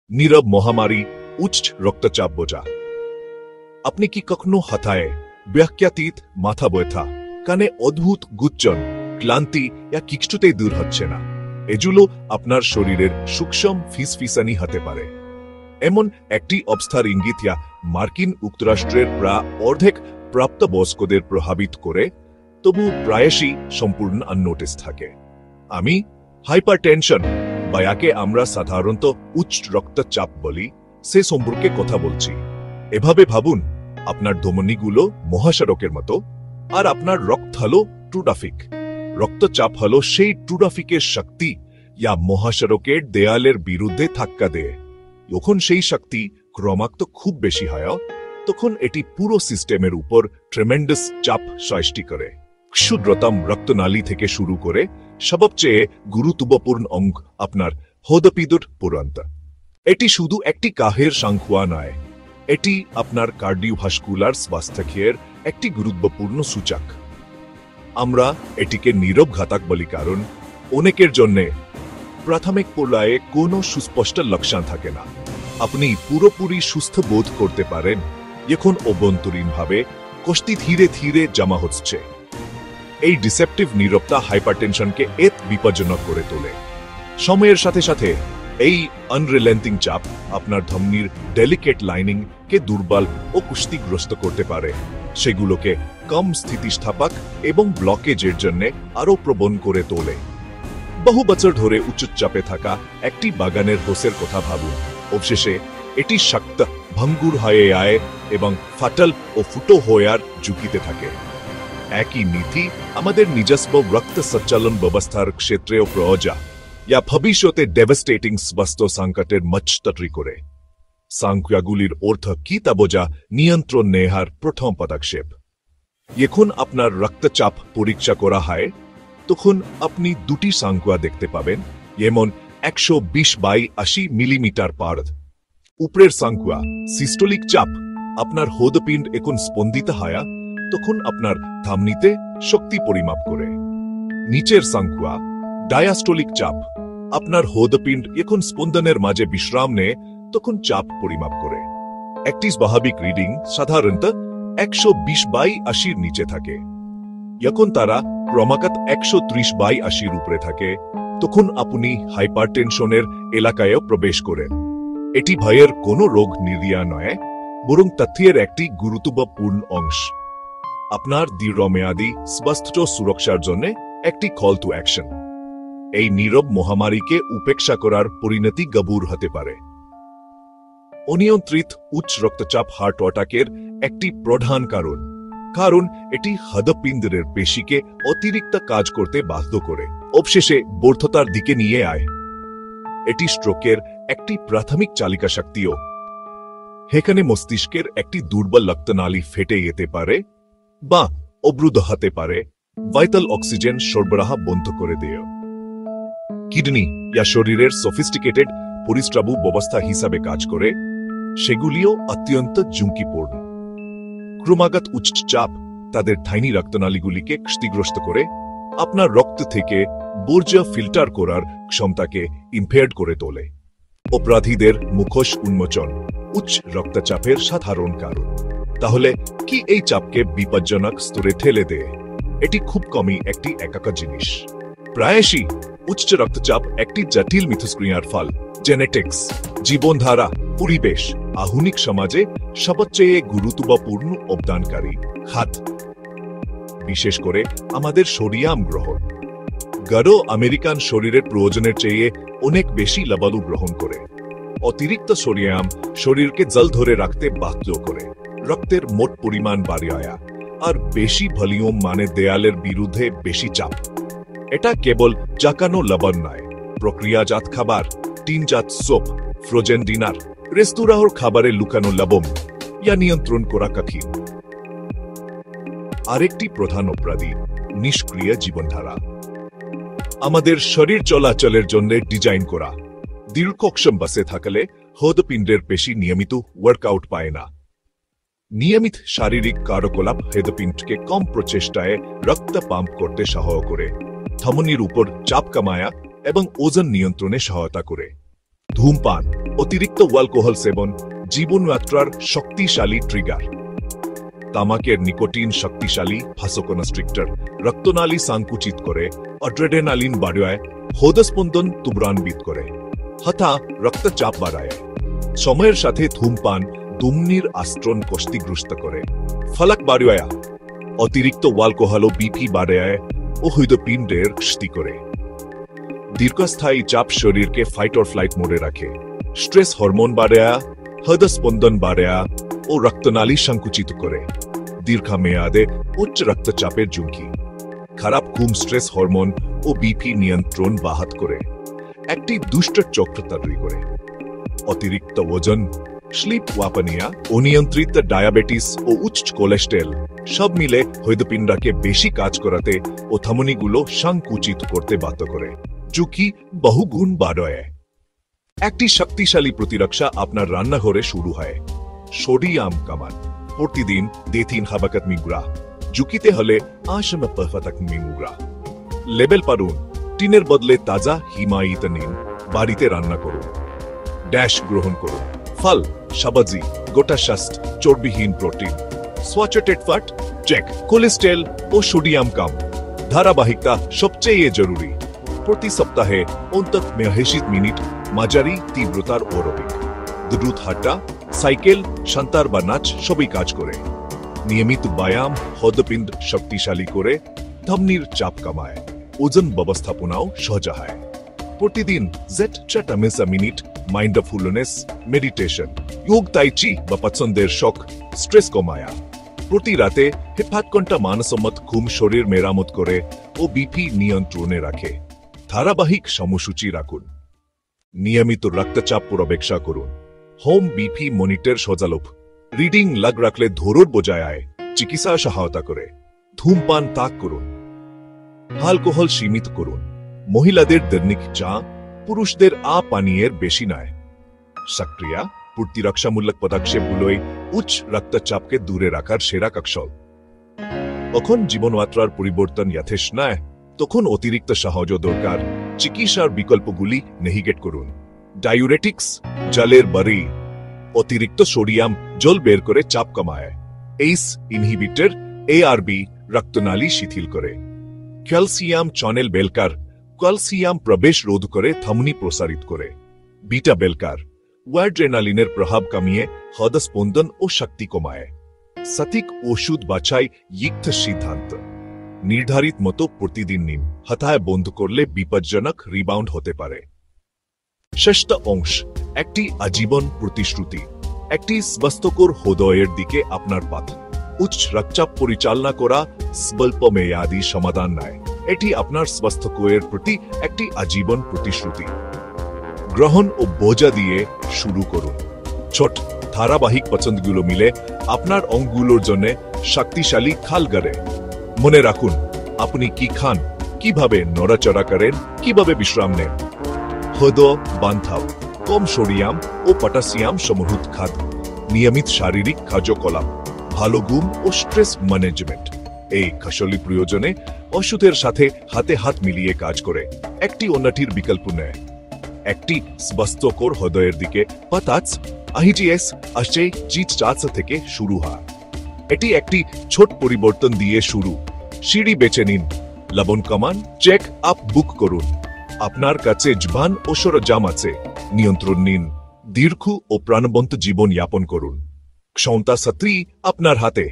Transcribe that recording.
নীরব মহামারী উচ্চ রক্তচাপ বোঝা। আপনি কি কখনো হতায় ব্যাখ্যাতীত মাথা ব্যথা, কানে অদ্ভুত গুঞ্জন, ক্লান্তি কিছুতেই দূর হচ্ছে না? এগুলো আপনার শরীরের সূক্ষ্ম ফিসফিসানি হতে পারে। এমন একটি অবস্থার ইঙ্গিত মার্কিন যুক্তরাষ্ট্রের প্রায় অর্ধেক প্রাপ্তবয়স্কদের প্রভাবিত করে, তবু প্রায়শই সম্পূর্ণ আননোটিস থাকে। আমি হাইপারটেনশন বা যাকে আমরা সাধারণত উচ্চ রক্তচাপ বলি, সে সম্পর্কে কথা বলছি। এভাবে ভাবুন, আপনার ধমনীগুলো মহাসড়কের মতো, আর আপনার রক্ত হলো ট্রাফিক। রক্তচাপ হলো সেই ট্রাফিকের শক্তি মহাসড়কের দেয়ালের বিরুদ্ধে ধাক্কা দেয়। যখন সেই শক্তি ক্রমাগত খুব বেশি হয়, তখন এটি পুরো সিস্টেমের উপর ট্রেমেন্ডাস চাপ সৃষ্টি করে। ক্ষুদ্রতম রক্তনালী থেকে শুরু করে সবচেয়ে গুরুত্বপূর্ণ অঙ্গ আপনার হৃদপিণ্ড পর্যন্ত। এটি শুধু একটি কাহের সংখ্যা নয়, এটি আপনার কার্ডিওভাস্কুলার স্বাস্থ্যের একটি গুরুত্বপূর্ণ সূচক। আমরা এটিকে নীরব ঘাতক বলি, কারণ অনেকের জন্য প্রাথমিক পর্যায়ে কোনো সুস্পষ্ট লক্ষণ থাকে না। আপনি পুরোপুরি সুস্থ বোধ করতে পারেন যখন অভ্যন্তরীণভাবে কষ্টি ধীরে ধীরে জমা হচ্ছে। এই ডিসেপটিভ নীরবতা হাইপারটেনশনকে এত বিপজ্জনক করে তোলে। সময়ের সাথে সাথে এই আনরিলেন্টিং চাপ আপনার ধমনীর ডেলিকেট লাইনিং কে দুর্বল ও কুষ্টিগ্রস্ত করতে পারে, সেগুলোকে কম স্থিতিস্থাপক এবং ব্লকেজের জন্য আরও প্রবণ করে তোলে। বহু বছর ধরে উচ্চ চাপে থাকা একটি বাগানের হোসের কথা ভাবুন। অবশেষে এটি শক্ত ভঙ্গুর হয়ে যায় এবং ফাটল ও ফুটো হওয়ার ঝুঁকিতে থাকে। একই নীতি আমাদের নিজস্ব রক্ত সঞ্চালন ব্যবস্থার ক্ষেত্রেও প্রয়োজ্য, ভবিষ্যতে ডেভাস্টেটিং স্বাস্থ্য সংকটের মঞ্চ তৈরি করে। সংখ্যাগুলির অর্থ কি তা বোঝা নিয়ন্ত্রণ নেওয়ার প্রথম পদক্ষেপ। যখন আপনার রক্তচাপ পরীক্ষা করা হয়, তখন আপনি দুটি সংখ্যা দেখতে পাবেন, যেমন 120/80 মিলিমিটার পার। উপরের সংখ্যা সিস্টোলিক চাপ, আপনার হৃদপিণ্ড এখন স্পন্দিত হয়, তখন আপনার ধমনীতে শক্তি পরিমাপ করে। নিচের সংখ্যা ডায়াস্টোলিক চাপ, আপনার হৃদপিণ্ড এখন স্পন্দনের মাঝে বিশ্রাম নেয়, তখন চাপ পরিমাপ করে। একটি স্বাভাবিক রিডিং সাধারণত 120/80 নিচে থাকে। যখন তারা ক্রমাগত 130/80 উপরে থাকে, তখন আপনি হাইপারটেনশনের এলাকায় প্রবেশ করেন। এটি ভয়ের কোনো রোগ নির্ণয় নয়, বরং তথ্যের একটি গুরুত্বপূর্ণ অংশ। আপনার দীর্ঘমেয়াদী স্বাস্থ্য সুরক্ষার জন্য একটি কল টু অ্যাকশন। এই নীরব মহামারীকে উপেক্ষা করার পরিণতি গভীর হতে পারে। অনিয়ন্ত্রিত উচ্চ রক্তচাপ হার্ট অ্যাটাকের একটি প্রধান কারণ, কারণ এটি হৃদপিণ্ডের পেশিকে অতিরিক্ত কাজ করতে বাধ্য করে, অবশেষে ব্যর্থতার দিকে নিয়ে আয়। এটি স্ট্রোকের একটি প্রাথমিক চালিকা শক্তিও। সেখানে মস্তিষ্কের একটি দুর্বল রক্তনালী ফেটে যেতে পারে বা অবরুদ্ধ হতে পারে, ভাইটাল অক্সিজেন সরবরাহ বন্ধ করে দেয়। কিডনি শরীরের সফিস্টিকেটেড পরিস্রাবক ব্যবস্থা হিসাবে কাজ করে, সেগুলিও অত্যন্ত ঝুঁকিপূর্ণ। ক্রমাগত উচ্চ চাপ তাদের ধাইনি রক্তনালীগুলিকে ক্ষতিগ্রস্ত করে, আপনার রক্ত থেকে বর্জ্য ফিল্টার করার ক্ষমতাকে ইম্পেয়ার্ড করে তোলে। অপরাধীদের মুখোশ উন্মোচন উচ্চ রক্তচাপের সাধারণ কারণ। তাহলে কি এই চাপকে বিপজ্জনক স্তরে ঠেলে দেয়? এটি খুব কমই একটি একক জিনিস। প্রায়শই উচ্চ রক্তচাপ একটি জটিল মিথস্ক্রিয়ার ফল। জেনেটিক্স, জীবনধারা, পরিবেশ আধুনিক সমাজে সবচেয়ে গুরুত্বপূর্ণ অবদানকারী হাত। বিশেষ করে আমাদের সোডিয়াম গ্রহণ। গড় আমেরিকান শরীরের প্রয়োজনের চেয়ে অনেক বেশি লবণ গ্রহণ করে। অতিরিক্ত সোডিয়াম শরীরকে জল ধরে রাখতে বাধ্য করে, রক্তের মোট পরিমাণ বাড়ায়, আর বেশি ভলিউম মানে দেয়ালের বিরুদ্ধে বেশি চাপ। এটা কেবল জাকানো লবণ নয়, প্রক্রিয়াজাত খাবার, টিনজাত সোপ, ফ্রোজেন ডিনার, রেস্তোরাঁর খাবারে লুকানো লবণ নিয়ন্ত্রণ করা কঠিন। আরেকটি প্রধান অপরাধী নিষ্ক্রিয় জীবনধারা। আমাদের শরীর চলাচলের জন্য ডিজাইন করা। দীর্ঘক্ষণ বসে থাকলে হৃদপিণ্ডের পেশি নিয়মিত ওয়ার্কআউট পায় না। নিয়মিত শারীরিক কার্যকলাপ হৃদপিণ্ডকে কম প্রচেষ্টায় রক্ত পাম্প করতে সহায়তা করে, ধমনীর উপর চাপ কমায় এবং ওজন নিয়ন্ত্রণে সহায়তা করে। ধূমপান, অতিরিক্ত অ্যালকোহল সেবন জীবনযাত্রার শক্তিশালী ট্রিগার। তামাকের নিকোটিন শক্তিশালী ভাসোকনস্ট্রিক্টর, রক্তনালী সংকুচিত করে, অ্যাড্রেনালিন বাড়ায়, হৃদস্পন্দন ত্বরান্বিত করে, হতা রক্তচাপ বাড়ায়। সময়ের সাথে ধূমপান ধমনির আস্ত্রণ ক্ষতিগ্রস্ত করে, ফলক বাড়ায়, অতিরিক্ত অ্যালকোহল ও বিপি বাড়ায় ও হৃদপিণ্ডের ক্ষতি করে। দীর্ঘস্থায়ী চাপ শরীরকে ফাইট অর ফ্লাইট মোডে রাখে, স্ট্রেস হরমোন বাড়ায়, হৃদস্পন্দন বাড়ায় ও রক্তনালী সংকুচিত করে। দীর্ঘমেয়াদে উচ্চ রক্তচাপের ঝুঁকি। খারাপ ঘুম স্ট্রেস হরমোন ও বিপি নিয়ন্ত্রণ ব্যাহত করে, একটি দুষ্ট চক্র তৈরি করে। অতিরিক্ত ওজন, স্লিপ ওয়াপনিয়া, অনিয়ন্ত্রিত ডায়াবেটিস ও উচ্চ কোলেস্টেরল সব মিলে হৃদপিণ্ডকে বেশি কাজ করাতে ও ধমনীগুলো সংকুচিত করতে বাধ্য করে, ঝুঁকি বহুগুণ বাড়ায়। একটি শক্তিশালী প্রতিরক্ষা আপনার রান্নাঘরে শুরু হয়। সোডিয়াম কামান, প্রতিদিন 2-3 হাবাকত মিগুরা, ঝুঁকিতে হলে আসম পাফাতক মিগুরা। লেবেল পারুন, টিনের বদলে তাজা হিমায়িত নিন, বাড়িতে রান্না করুন। ড্যাশ গ্রহণ করুন, ফল, সবজি, গোটা শাস্ত, চর্বিহীন protein. Saturated fat check, cholesterol ও সোডিয়াম কম। ধারাবাহিকতা সবচেয়ে জরুরি। প্রতি সপ্তাহে অন্তত 60 মিনিট মাঝারি তীব্রতার অ্যারোবিক, দ্রুত হাঁটা, সাইকেল, সাঁতার বা নাচ সবই কাজ করে। নিয়মিত ব্যায়াম হৃদপিণ্ড শক্তিশালী করে, ধমনির চাপ কমায়, ওজন ব্যবস্থাপনাও সহজ হয়। প্রতিদিন 30 মিনিট মাইন্ডফুলনেস, মেডিটেশন, যোগ, তাই চি বা পছন্দের শখ স্ট্রেস কমায়া। প্রতি রাতে 7 ঘন্টা মানসম্মত ঘুম শরীর মেরামত করে ও বিপি নিয়ন্ত্রণে রাখে। ধারাবাহিক সময়সূচি রাখুন। নিয়মিত রক্তচাপ পর্যবেক্ষণ করুন। হোম বিপি মনিটর সজালোপ, রিডিং লাগ রাখলে ধরুর বোঝায়, চিকিৎসা সহায়তা করে। ধূমপান ত্যাগ করুন। অ্যালকোহল সীমিত করুন। মহিলাদের দৈনিক চা, পুরুষদের পানীয়ের বেশি নয়। সক্রিয় প্রতিরক্ষামূলক পদক্ষেপগুলোই উচ্চ রক্তচাপকে দূরে রাখার সেরা কৌশল। যখন জীবনযাত্রার পরিবর্তন যথেষ্ট নয়, তখন অতিরিক্ত সাহায্য দরকার। চিকিৎসার বিকল্পগুলি নেভিগেট করুন। ডায়ুরেটিক্স, জলের বড়ি, অতিরিক্ত সোডিয়াম জল বের করে চাপ কমায়। এইস ইনহিবিটর, ARB রক্তনালী শিথিল করে। ক্যালসিয়াম চ্যানেল বেলকার, ক্যালসিয়াম প্রবেশ রোধ করে, ধমনী প্রসারিত করে। বিটা বেলকার, অ্যাড্রেনালিনের প্রভাব কমিয়ে হৃদস্পন্দন ও শক্তি কমায়। সঠিক ওষুধ বাছাই যুক্ত সিদ্ধান্ত। নির্ধারিত মতো প্রতিদিন নিন, হতায় বন্ধ করলে বিপজ্জনক রিবাউন্ড হতে পারে। ষষ্ঠ অংশ, একটি আজীবন প্রতিশ্রুতি। একটি স্বাস্থ্যকর হৃদয়ের দিকে আপনার পথ। উচ্চ রক্তচাপ পরিচালনা করা স্বল্পমেয়াদী সমাধান নয়, এটি আপনার স্বাস্থ্যকরের প্রতি একটি আজীবন প্রতিশ্রুতি। গ্রহণ ও বোঝা দিয়ে শুরু করুন। ছোট ধারাবাহিক পছন্দগুলো মিলে আপনার অঙ্গগুলোর জন্য শক্তিশালী খাল গড়ে। মনে রাখুন, আপনি কি খান, কিভাবে নড়াচড়া করেন, কিভাবে বিশ্রাম নেন। হৃদয় বান্ধব, কম সোডিয়াম ও পটাশিয়াম সমৃদ্ধ খাদ্য, নিয়মিত শারীরিক কার্যকলাপ, ভালো ঘুম ও স্ট্রেস ম্যানেজমেন্ট এই কৌশলী প্রয়োজনে ওষুধের সাথে হাতে হাত মিলিয়ে কাজ করে, একটি অন্যটির বিকল্প নেয়। একটি স্বাস্থ্যকর হৃদয়ের দিকে পাতাচ IGS আসছে জিচ থেকে শুরু হয়। এটি একটি ছোট পরিবর্তন দিয়ে শুরু। সিঁড়ি বেছে নিন, লবণ কমান, চেক আপ বুক করুন। আপনার কাছে জবান ও সরঞ্জাম আছে, নিয়ন্ত্রণ নিন। দীর্ঘ ও প্রাণবন্ত জীবন যাপন করুন। ক্ষমতা সত্যি আপনার হাতে।